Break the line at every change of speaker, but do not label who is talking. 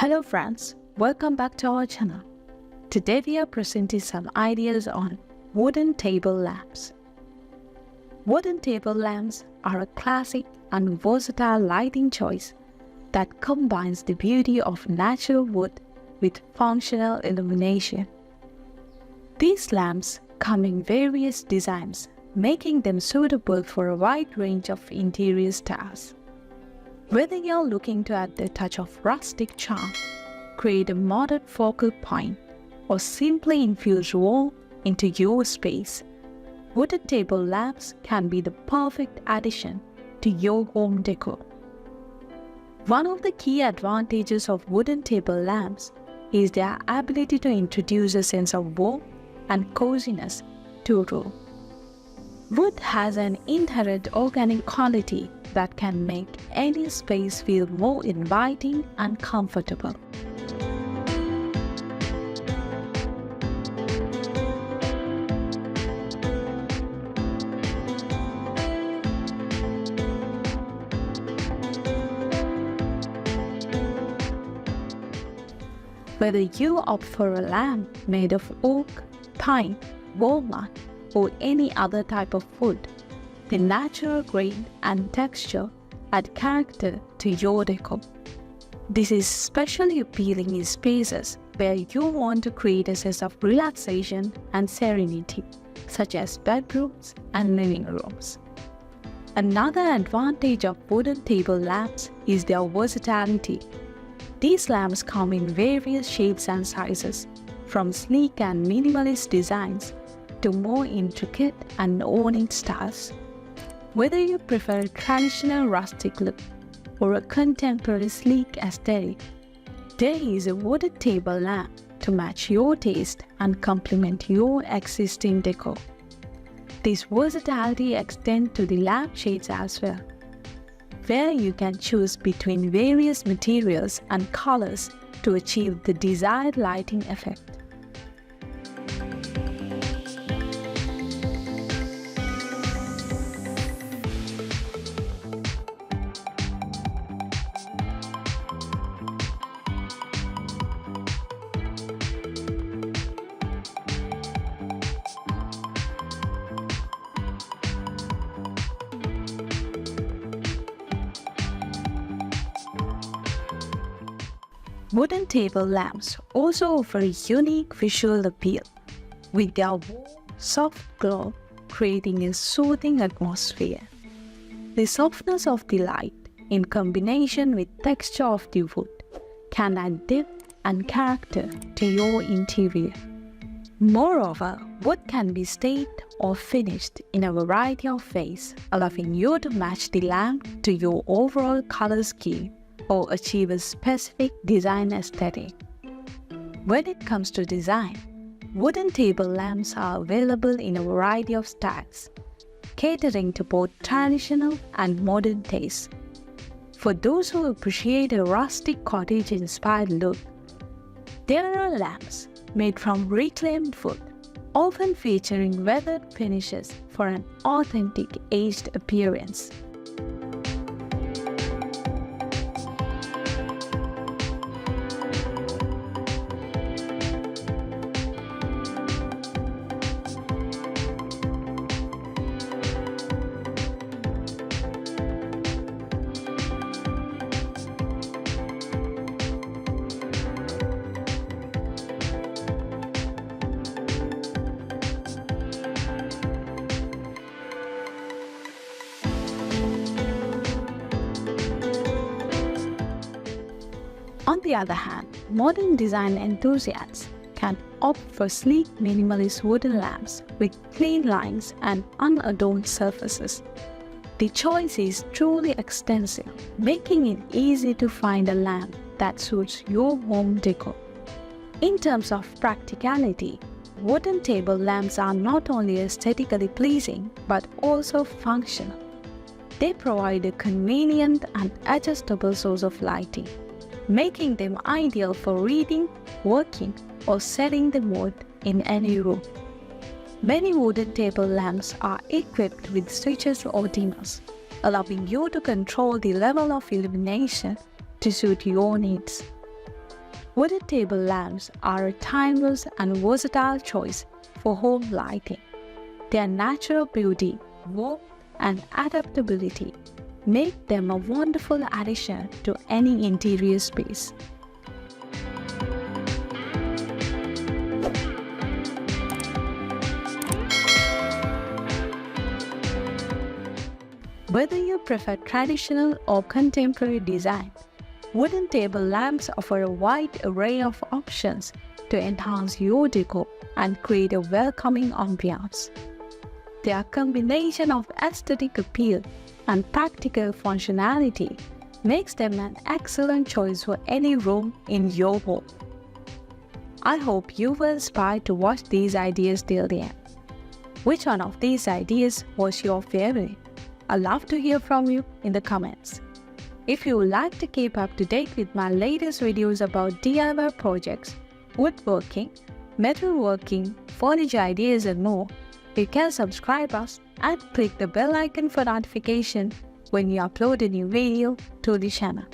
Hello friends, welcome back to our channel. Today we are presenting some ideas on wooden table lamps. Wooden table lamps are a classic and versatile lighting choice that combines the beauty of natural wood with functional illumination. These lamps come in various designs, making them suitable for a wide range of interior styles. Whether you're looking to add a touch of rustic charm, create a modern focal point, or simply infuse warmth into your space, wooden table lamps can be the perfect addition to your home decor. One of the key advantages of wooden table lamps is their ability to introduce a sense of warmth and coziness to a room. Wood has an inherent organic quality that can make any space feel more inviting and comfortable. Whether you opt for a lamp made of oak, pine, walnut, or any other type of wood, the natural grain and texture add character to your decor. This is especially appealing in spaces where you want to create a sense of relaxation and serenity, such as bedrooms and living rooms. Another advantage of wooden table lamps is their versatility. These lamps come in various shapes and sizes, from sleek and minimalist designs to more intricate and ornate styles. Whether you prefer a traditional rustic look or a contemporary sleek aesthetic, there is a wooden table lamp to match your taste and complement your existing decor. This versatility extends to the lampshades as well, where you can choose between various materials and colors to achieve the desired lighting effect. Wooden table lamps also offer a unique visual appeal, with their warm, soft glow creating a soothing atmosphere. The softness of the light, in combination with texture of the wood, can add depth and character to your interior. Moreover, wood can be staked or finished in a variety of ways, allowing you to match the lamp to your overall color scheme or achieve a specific design aesthetic. When it comes to design, wooden table lamps are available in a variety of styles, catering to both traditional and modern tastes. For those who appreciate a rustic cottage-inspired look, there are lamps made from reclaimed wood, often featuring weathered finishes for an authentic aged appearance. On the other hand, modern design enthusiasts can opt for sleek minimalist wooden lamps with clean lines and unadorned surfaces. The choice is truly extensive, making it easy to find a lamp that suits your home decor. In terms of practicality, wooden table lamps are not only aesthetically pleasing but also functional. They provide a convenient and adjustable source of lighting, making them ideal for reading, working, or setting the mood in any room. Many wooden table lamps are equipped with switches or dimmers, allowing you to control the level of illumination to suit your needs. Wooden table lamps are a timeless and versatile choice for home lighting. Their natural beauty, warmth, and adaptability make them a wonderful addition to any interior space. Whether you prefer traditional or contemporary design, wooden table lamps offer a wide array of options to enhance your decor and create a welcoming ambiance. Their combination of aesthetic appeal and practical functionality makes them an excellent choice for any room in your home. I hope you were inspired to watch these ideas till the end. Which one of these ideas was your favorite? I'd love to hear from you in the comments. If you would like to keep up to date with my latest videos about DIY projects, woodworking, metalworking, furniture ideas and more, you can subscribe us and click the bell icon for notification when you upload a new video to the channel.